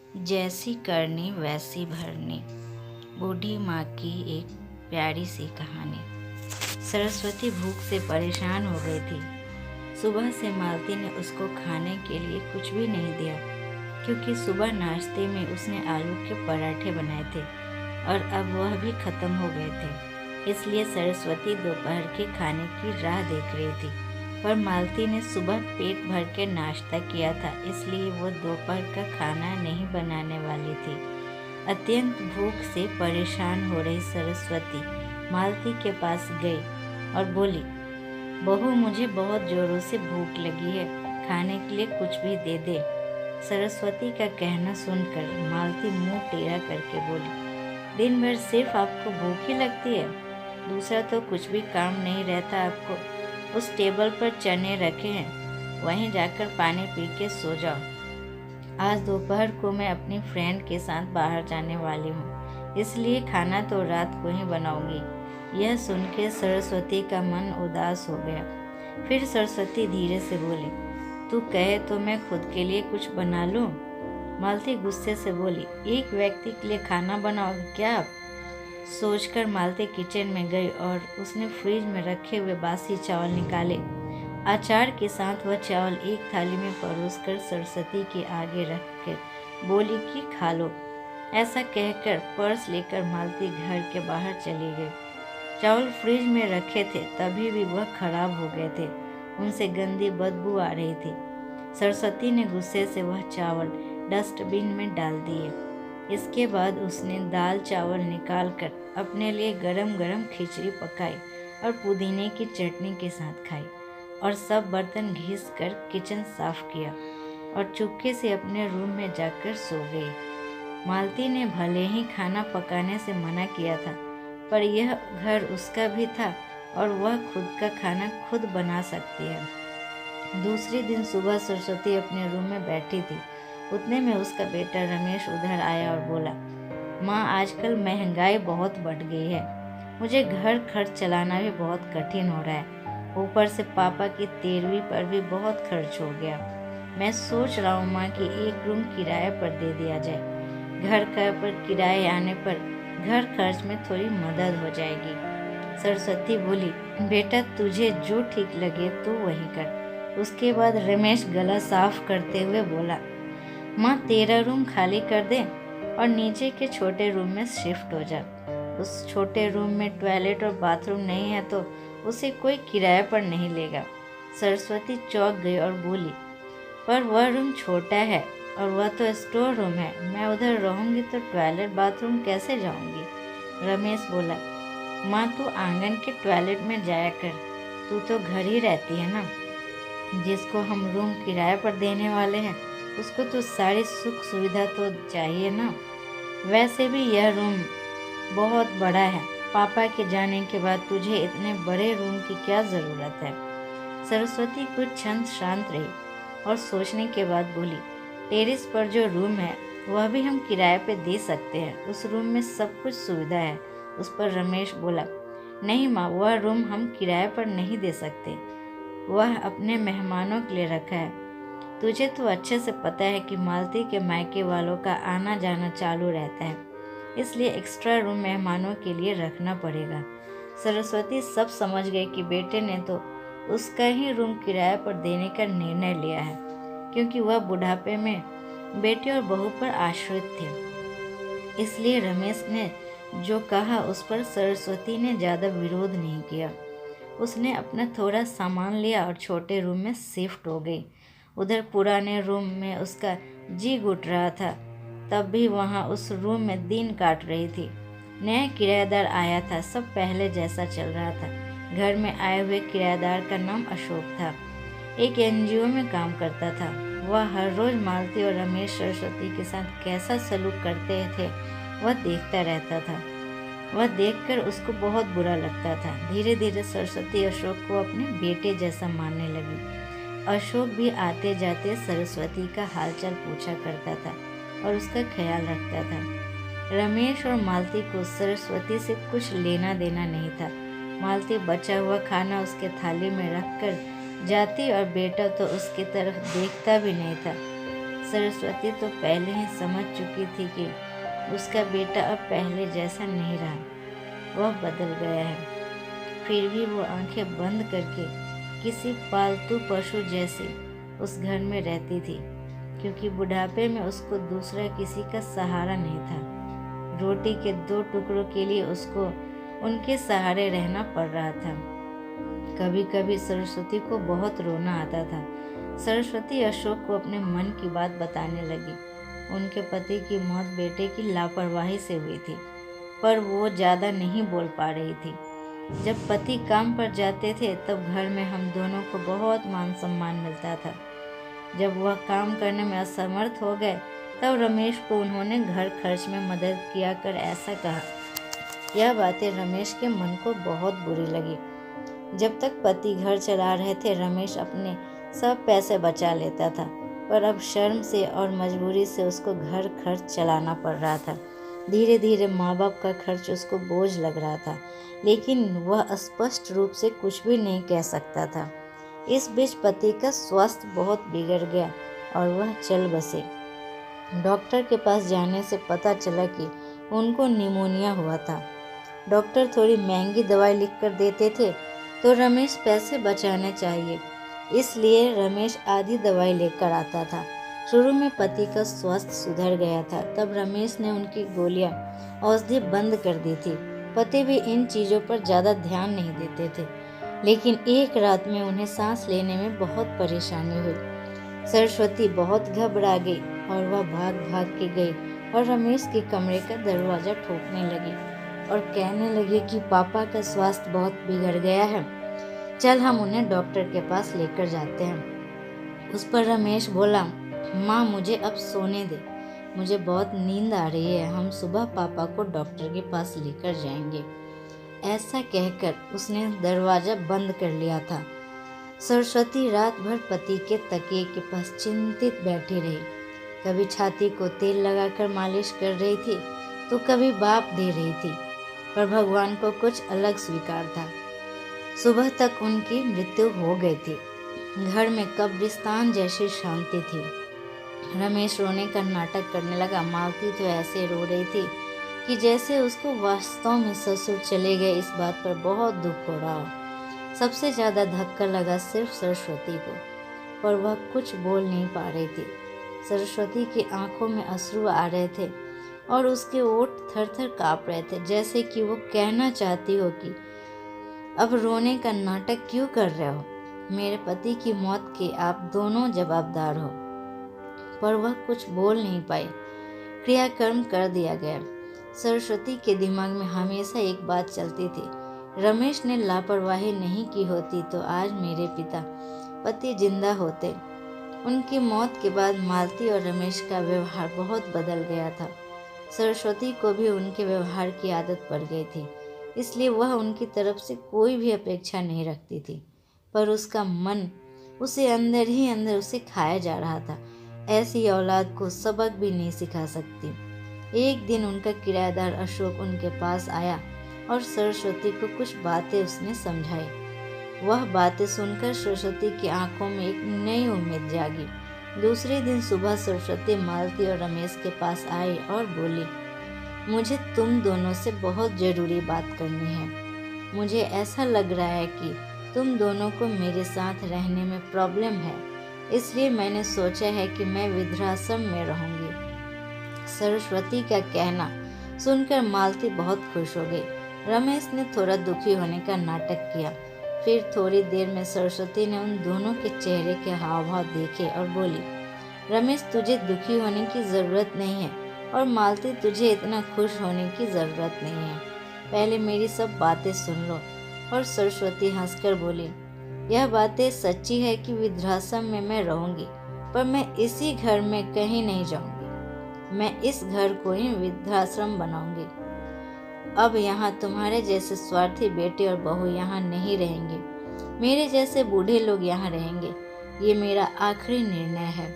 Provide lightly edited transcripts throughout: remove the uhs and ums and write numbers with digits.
जैसी करनी वैसी भरनी। बूढ़ी माँ की एक प्यारी सी कहानी। सरस्वती भूख से परेशान हो गई थी। सुबह से मालती ने उसको खाने के लिए कुछ भी नहीं दिया, क्योंकि सुबह नाश्ते में उसने आलू के पराठे बनाए थे और अब वह भी खत्म हो गए थे। इसलिए सरस्वती दोपहर के खाने की राह देख रही थी। पर मालती ने सुबह पेट भर के नाश्ता किया था, इसलिए वो दोपहर का खाना नहीं बनाने वाली थी। अत्यंत भूख से परेशान हो रही सरस्वती मालती के पास गई और बोली, बहू, मुझे बहुत जोरों से भूख लगी है, खाने के लिए कुछ भी दे दे। सरस्वती का कहना सुनकर मालती मुंह टेढ़ा करके बोली, दिन भर सिर्फ आपको भूख ही लगती है? दूसरा तो कुछ भी काम नहीं रहता आपको? उस टेबल पर चने रखे हैं, वहीं जाकर पानी पी के सो जाओ। आज दोपहर को मैं अपनी फ्रेंड के साथ बाहर जाने वाली हूँ, इसलिए खाना तो रात को ही बनाऊंगी। यह सुन के सरस्वती का मन उदास हो गया। फिर सरस्वती धीरे से बोली, तू कहे तो मैं खुद के लिए कुछ बना लूँ? मालती गुस्से से बोली, एक व्यक्ति के लिए खाना बनाओगे क्या आप? सोचकर मालती किचन में गई और उसने फ्रिज में रखे हुए बासी चावल निकाले। अचार के साथ वह चावल एक थाली में परोसकर सरस्वती के आगे रख कर बोली कि खा लो। ऐसा कहकर पर्स लेकर मालती घर के बाहर चली गई। चावल फ्रिज में रखे थे, तभी भी वह खराब हो गए थे। उनसे गंदी बदबू आ रही थी। सरस्वती ने गुस्से से वह चावल डस्टबिन में डाल दिए। इसके बाद उसने दाल चावल निकाल कर अपने लिए गरम गरम खिचड़ी पकाई और पुदीने की चटनी के साथ खाई और सब बर्तन घिस कर किचन साफ किया और चुपके से अपने रूम में जाकर सो गई। मालती ने भले ही खाना पकाने से मना किया था, पर यह घर उसका भी था और वह खुद का खाना खुद बना सकती है। दूसरे दिन सुबह सरस्वती अपने रूम में बैठी थी। उतने में उसका बेटा रमेश उधर आया और बोला, माँ, आजकल महंगाई बहुत बढ़ गई है, मुझे घर खर्च चलाना भी बहुत कठिन हो रहा है। ऊपर से पापा की 13वीं पर भी बहुत खर्च हो गया। मैं सोच रहा हूँ माँ कि एक रूम किराए पर दे दिया जाए। घर का पर किराए आने पर घर खर्च में थोड़ी मदद हो जाएगी। सरस्वती बोली, बेटा, तुझे जो ठीक लगे तू वही कर। उसके बाद रमेश गला साफ करते हुए बोला, माँ, तेरा रूम खाली कर दे और नीचे के छोटे रूम में शिफ्ट हो जा। उस छोटे रूम में टॉयलेट और बाथरूम नहीं है तो उसे कोई किराए पर नहीं लेगा। सरस्वती चौंक गई और बोली, पर वह रूम छोटा है और वह तो स्टोर रूम है, मैं उधर रहूंगी तो टॉयलेट बाथरूम कैसे जाऊंगी? रमेश बोला, माँ, तू आंगन के टॉयलेट में जाया कर, तू तो घर ही रहती है ना। जिसको हम रूम किराए पर देने वाले हैं उसको तो सारी सुख सुविधा तो चाहिए ना। वैसे भी यह रूम बहुत बड़ा है, पापा के जाने के बाद तुझे इतने बड़े रूम की क्या ज़रूरत है? सरस्वती कुछ क्षण शांत रही और सोचने के बाद बोली, टेरेस पर जो रूम है वह भी हम किराए पे दे सकते हैं, उस रूम में सब कुछ सुविधा है। उस पर रमेश बोला, नहीं माँ, वह रूम हम किराए पर नहीं दे सकते, वह अपने मेहमानों के लिए रखा है। तुझे तो अच्छे से पता है कि मालती के मायके वालों का आना जाना चालू रहता है, इसलिए एक्स्ट्रा रूम मेहमानों के लिए रखना पड़ेगा। सरस्वती सब समझ गई कि बेटे ने तो उसका ही रूम किराए पर देने का निर्णय लिया है, क्योंकि वह बुढ़ापे में बेटे और बहू पर आश्रित थे। इसलिए रमेश ने जो कहा उस पर सरस्वती ने ज़्यादा विरोध नहीं किया। उसने अपना थोड़ा सामान लिया और छोटे रूम में शिफ्ट हो गई। उधर पुराने रूम में उसका जी घुट रहा था, तब भी वहाँ उस रूम में दिन काट रही थी। नया किराएदार आया था, सब पहले जैसा चल रहा था। घर में आए हुए किराएदार का नाम अशोक था, एक एनजीओ में काम करता था। वह हर रोज़ मालती और रमेश सरस्वती के साथ कैसा सलूक करते थे वह देखता रहता था। वह देखकर उसको बहुत बुरा लगता था। धीरे धीरे सरस्वती अशोक को अपने बेटे जैसा मानने लगी। अशोक भी आते जाते सरस्वती का हालचाल पूछा करता था और उसका ख्याल रखता था। रमेश और मालती को सरस्वती से कुछ लेना देना नहीं था। मालती बचा हुआ खाना उसके थाली में रखकर जाती और बेटा तो उसकी तरफ देखता भी नहीं था। सरस्वती तो पहले ही समझ चुकी थी कि उसका बेटा अब पहले जैसा नहीं रहा, वह बदल गया है। फिर भी वो आंखें बंद करके किसी पालतू पशु जैसे उस घर में रहती थी, क्योंकि बुढ़ापे में उसको दूसरा किसी का सहारा नहीं था। रोटी के 2 टुकड़ों के लिए उसको उनके सहारे रहना पड़ रहा था। कभी कभी सरस्वती को बहुत रोना आता था। सरस्वती अशोक को अपने मन की बात बताने लगी। उनके पति की मौत बेटे की लापरवाही से हुई थी, पर वो ज़्यादा नहीं बोल पा रही थी। जब पति काम पर जाते थे तब घर में हम दोनों को बहुत मान सम्मान मिलता था। जब वह काम करने में असमर्थ हो गए तब रमेश को उन्होंने घर खर्च में मदद किया कर ऐसा कहा। यह बातें रमेश के मन को बहुत बुरी लगी। जब तक पति घर चला रहे थे रमेश अपने सब पैसे बचा लेता था, पर अब शर्म से और मजबूरी से उसको घर खर्च चलाना पड़ रहा था। धीरे धीरे माँ बाप का खर्च उसको बोझ लग रहा था, लेकिन वह स्पष्ट रूप से कुछ भी नहीं कह सकता था। इस बीच पति का स्वास्थ्य बहुत बिगड़ गया और वह चल बसे। डॉक्टर के पास जाने से पता चला कि उनको निमोनिया हुआ था। डॉक्टर थोड़ी महंगी दवाई लिख कर देते थे, तो रमेश पैसे बचाने चाहिए, इसलिए रमेश आधी दवाई लेकर आता था। शुरू में पति का स्वास्थ्य सुधर गया था, तब रमेश ने उनकी गोलियां औषधि बंद कर दी थी। पति भी इन चीज़ों पर ज़्यादा ध्यान नहीं देते थे, लेकिन एक रात में उन्हें सांस लेने में बहुत परेशानी हुई। सरस्वती बहुत घबरा गई और वह भाग भाग के गई और रमेश के कमरे का दरवाज़ा ठोकने लगी और कहने लगी कि पापा का स्वास्थ्य बहुत बिगड़ गया है, चल हम उन्हें डॉक्टर के पास लेकर जाते हैं। उस पर रमेश बोला, माँ मुझे अब सोने दे, मुझे बहुत नींद आ रही है, हम सुबह पापा को डॉक्टर के पास लेकर जाएंगे। ऐसा कहकर उसने दरवाज़ा बंद कर लिया था। सरस्वती रात भर पति के तकिए के पास चिंतित बैठी रही। कभी छाती को तेल लगाकर मालिश कर रही थी तो कभी भाप दे रही थी, पर भगवान को कुछ अलग स्वीकार था। सुबह तक उनकी मृत्यु हो गई थी। घर में कब्रिस्तान जैसी शांति थी। रमेश रोने का नाटक करने लगा। मालती तो ऐसे रो रही थी कि जैसे उसको वास्तव में ससुर चले गए इस बात पर बहुत दुख हो रहा हो। सबसे ज़्यादा धक्का लगा सिर्फ सरस्वती को, पर वह कुछ बोल नहीं पा रही थी। सरस्वती की आंखों में अश्रु आ रहे थे और उसके ओठ थर थर काँप रहे थे, जैसे कि वो कहना चाहती हो कि अब रोने का नाटक क्यों कर रहे हो, मेरे पति की मौत के आप दोनों जवाबदार हो। पर वह कुछ बोल नहीं पाई। क्रियाकर्म कर दिया गया। सरस्वती के दिमाग में हमेशा एक बात चलती थी, रमेश ने लापरवाही नहीं की होती तो आज मेरे पति जिंदा होते। उनकी मौत के बाद मालती और रमेश का व्यवहार बहुत बदल गया था। सरस्वती को भी उनके व्यवहार की आदत पड़ गई थी, इसलिए वह उनकी तरफ से कोई भी अपेक्षा नहीं रखती थी, पर उसका मन उसे अंदर ही अंदर उसे खाया जा रहा था। ऐसी औलाद को सबक भी नहीं सिखा सकती। एक दिन उनका किराएदार अशोक उनके पास आया और सरस्वती को कुछ बातें उसने समझाई। वह बातें सुनकर सरस्वती की आंखों में एक नई उम्मीद जागी। दूसरे दिन सुबह सरस्वती मालती और रमेश के पास आई और बोली, मुझे तुम दोनों से बहुत ज़रूरी बात करनी है। मुझे ऐसा लग रहा है कि तुम दोनों को मेरे साथ रहने में प्रॉब्लम है, इसलिए मैंने सोचा है कि मैं वृद्धाश्रम में रहूंगी। सरस्वती का कहना सुनकर मालती बहुत खुश हो गई। रमेश ने थोड़ा दुखी होने का नाटक किया। फिर थोड़ी देर में सरस्वती ने उन दोनों के चेहरे के हाव भाव देखे और बोली, रमेश तुझे दुखी होने की ज़रूरत नहीं है और मालती तुझे इतना खुश होने की ज़रूरत नहीं है। पहले मेरी सब बातें सुन लो। और सरस्वती हंसकर बोली, यह बातें सच्ची है कि वृद्धाश्रम में मैं रहूंगी, पर मैं इसी घर में कहीं नहीं जाऊंगी। मैं इस घर को ही वृद्धाश्रम बनाऊंगी। अब यहाँ तुम्हारे जैसे स्वार्थी बेटे और बहू यहाँ नहीं रहेंगे, मेरे जैसे बूढ़े लोग यहाँ रहेंगे। ये मेरा आखिरी निर्णय है।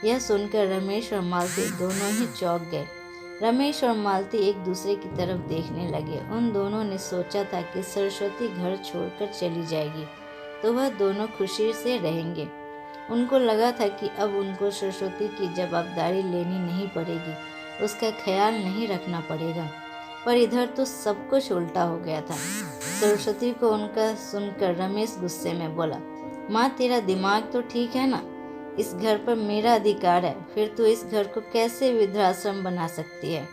यह सुनकर रमेश और मालती दोनों ही चौंक गए। रमेश और मालती एक दूसरे की तरफ देखने लगे। उन दोनों ने सोचा था कि सरस्वती घर छोड़कर चली जाएगी तो वह दोनों खुशी से रहेंगे। उनको लगा था कि अब उनको सरस्वती की जवाबदारी लेनी नहीं पड़ेगी, उसका ख्याल नहीं रखना पड़ेगा। पर इधर तो सब कुछ उल्टा हो गया था। सरस्वती को उनका सुनकर रमेश गुस्से में बोला, माँ तेरा दिमाग तो ठीक है ना? इस घर पर मेरा अधिकार है, फिर तू इस घर को कैसे वृद्धाश्रम बना सकती है?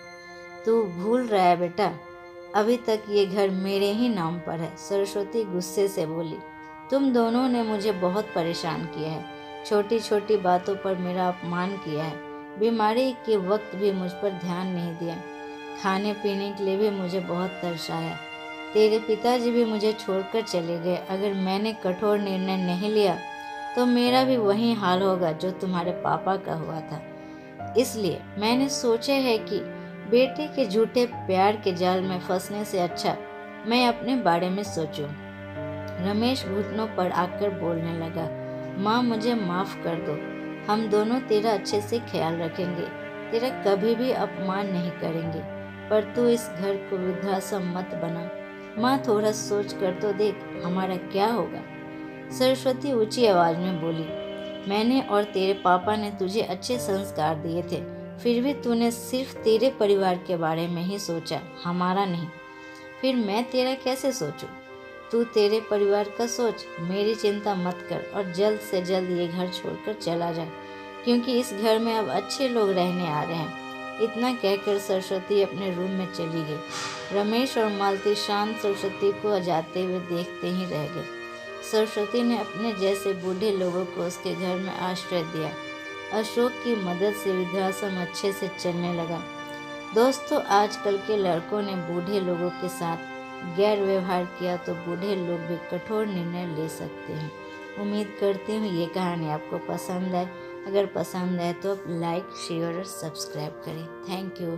तू भूल रहा है बेटा, अभी तक ये घर मेरे ही नाम पर है। सरस्वती गुस्से से बोली, तुम दोनों ने मुझे बहुत परेशान किया है, छोटी छोटी बातों पर मेरा अपमान किया है, बीमारी के वक्त भी मुझ पर ध्यान नहीं दिया, खाने पीने के लिए भी मुझे बहुत तरसाया। तेरे पिताजी भी मुझे छोड़कर चले गए। अगर मैंने कठोर निर्णय नहीं लिया तो मेरा भी वही हाल होगा जो तुम्हारे पापा का हुआ था। इसलिए मैंने सोचा है कि बेटे के झूठे प्यार के जाल में फंसने से अच्छा मैं अपने बारे में सोचूं। रमेश घुटनों पर आकर बोलने लगा, माँ मुझे माफ़ कर दो, हम दोनों तेरा अच्छे से ख्याल रखेंगे, तेरा कभी भी अपमान नहीं करेंगे, पर तू इस घर को वृद्धाश्रम मत बना। माँ थोड़ा सोच कर तो देख, हमारा क्या होगा? सरस्वती ऊंची आवाज़ में बोली, मैंने और तेरे पापा ने तुझे अच्छे संस्कार दिए थे, फिर भी तूने सिर्फ तेरे परिवार के बारे में ही सोचा, हमारा नहीं। फिर मैं तेरा कैसे सोचूं? तू तेरे परिवार का सोच, मेरी चिंता मत कर और जल्द से जल्द ये घर छोड़कर चला जा, क्योंकि इस घर में अब अच्छे लोग रहने आ रहे हैं। इतना कहकर सरस्वती अपने रूम में चली गई। रमेश और मालती शांत सरस्वती को जाते हुए देखते ही रह गए। सरस्वती ने अपने जैसे बूढ़े लोगों को उसके घर में आश्रय दिया। अशोक की मदद से वृद्धाश्रम अच्छे से चलने लगा। दोस्तों, आजकल के लड़कों ने बूढ़े लोगों के साथ गैर व्यवहार किया तो बूढ़े लोग भी कठोर निर्णय ले सकते हैं। उम्मीद करती हूँ ये कहानी आपको पसंद आए। अगर पसंद आए तो आप लाइक, शेयर और सब्सक्राइब करें। Thank you.